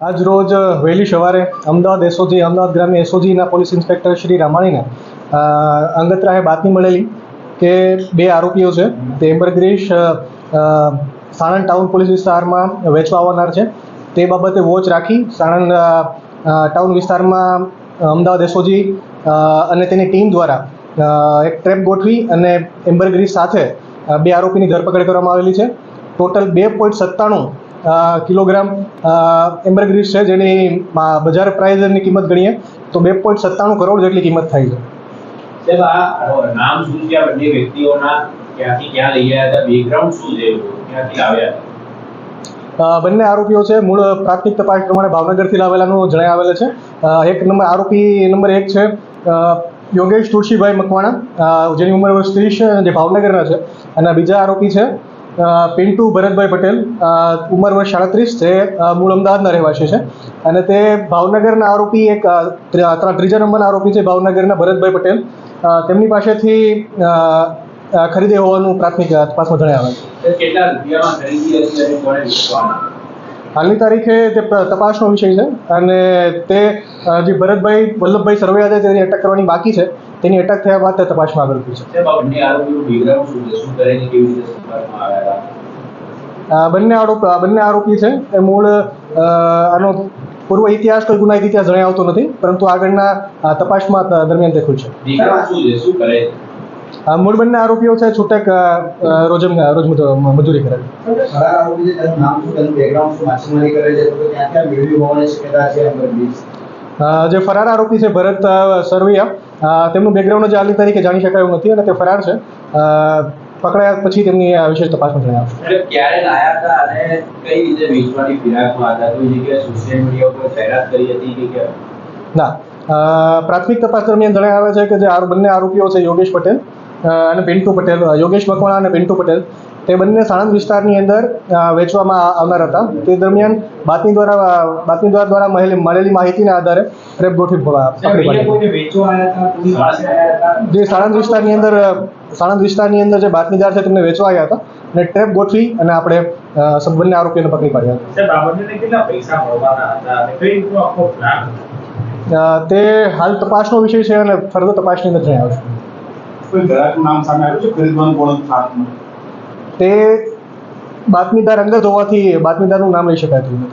આજ રોજ વહેલી સવારે અમદાવાદ ગ્રામ્ય એસઓજીના પોલીસ ઇન્સ્પેક્ટર શ્રી રામાણીને અંગતરાએ બાતમી મળેલી કે બે આરોપીઓ છે તે એમ્બરગ્રીસ સાણંદ ટાઉન પોલીસ વિસ્તારમાં વેચવા આવનાર છે. તે બાબતે વોચ રાખી સાણંદ ટાઉન વિસ્તારમાં અમદાવાદ એસઓજી અને તેની ટીમ દ્વારા એક ટ્રેપ ગોઠવી અને એમ્બરગ્રીસ સાથે બે આરોપીની ધરપકડ કરવામાં આવેલી છે. ટોટલ 2.97 કિલોગ્રામ એમ્બરગ્રીસ છે, જેની બજાર પ્રાઇઝની કિંમત ગણીએ તો 2.97 કરોડ જેટલી કિંમત થાય છે. નામ શું છે આ બંને વ્યક્તિઓના? ક્યાંથી ક્યાં લઈ આવ્યા હતા? બેકગ્રાઉન્ડ શું છે? ક્યાંથી આવ્યા હતા? બંને આરોપીઓ છે મૂળ પ્રાથમિક તપાસ પ્રમાણે ભાવનગરથી લાવેલાનું જણાઈ આવેલ છે. આરોપી નંબર 1 છે યોગેશ તુલસીભાઈ મકવાણા, જેની ઉંમર વર્ષ 30 છે, જે ભાવનગરના છે. અને બીજા આરોપી છે પિન્ટુ ભરતભાઈ પટેલ, ઉંમર વર્ષ 37, જે મૂળ અમદાવાદના રહેવાસી છે. અને તે ભાવનગરના આરોપી ત્રીજા નંબરના આરોપી છે ભાવનગરના ભરતભાઈ પટેલ. તેમની પાસેથી ખરીદે હોવાનું પ્રાથમિક તપાસમાં જણાવે છે. કેટલા રૂપિયામાં ખરીદી હતી અને કોણે વેચવાના? હાલની તારીખે તે તપાસનો વિષય છે અને તે જે ભરતભાઈ વલ્લભભાઈ સરવૈયા છે તેની અટક કરવાની બાકી છે. તેની અટક થયા બાદ તે તપાસમાં આગળ વધ્યું છે. બંને આરોપીનું બેકગ્રાઉન્ડ શું છે? શું કરે છે? કેવી રીતે સંપર્કમાં આવ્યા હતા? બંને આરોપી છે એ મૂળ આનો પૂર્વ ઇતિહાસ કોઈ ગુનાહિત ઇતિહાસ જણાઈ આવતો નથી, પરંતુ આગળના તપાસમાં દરમિયાન તે ખુલશે. શું કરે છે? મૂળ બંને આરોપીઓ છે છૂટક રોજ મજૂરી કરે છે. જે ફરાર આરોપી છે ભરત સરવૈયા, તેમનું બેકગ્રાઉન્ડ જે હાલની તારીખે જાણી શકાય એવું નથી અને તે ફરાર છે. પકડાયા પછી તેમની વિશેષ તપાસમાં જણાવશે. ક્યારે લાયા હતા અને કઈ રીતે વેચવાની ફિરાકમાં હતા? કોઈ જગ્યાએ સોશિયલ મીડિયા ઉપર જાહેરાત કરી હતી કે કેમ? ના, પ્રાથમિક તપાસ દરમિયાન જણાઈ આવે છે કે જે બંને આરોપીઓ છે યોગેશ પટેલ અને પિન્ટુ પટેલ, યોગેશ મકવાણા અને પિન્ટુ પટેલ, તે બંને સાણંદ વિસ્તારની અંદર વેચવામાં આવનાર હતા. તે દરમિયાન બાતમીદાર દ્વારા મળેલી માહિતીના આધારે ટ્રેપ ગોઠવી જે સાણંદ વિસ્તારની અંદર જે બાતમીદાર છે તેમને વેચવા આવ્યા હતા અને ટ્રેપ ગોઠવી અને આપણે બંને આરોપીઓને પકડી પાડ્યા. તે હાલ તપાસનો વિષય છે અને ફર્ધર તપાસની અંદર જણાવ્યું છે. કોઈ ગ્રાહકનું નામ સામે આવ્યું છે? ખરીદવાનું કોણ તે બાતમીદાર અંદર હોવાથી બાતમીદારનું નામ લઈ શકાતું નથી.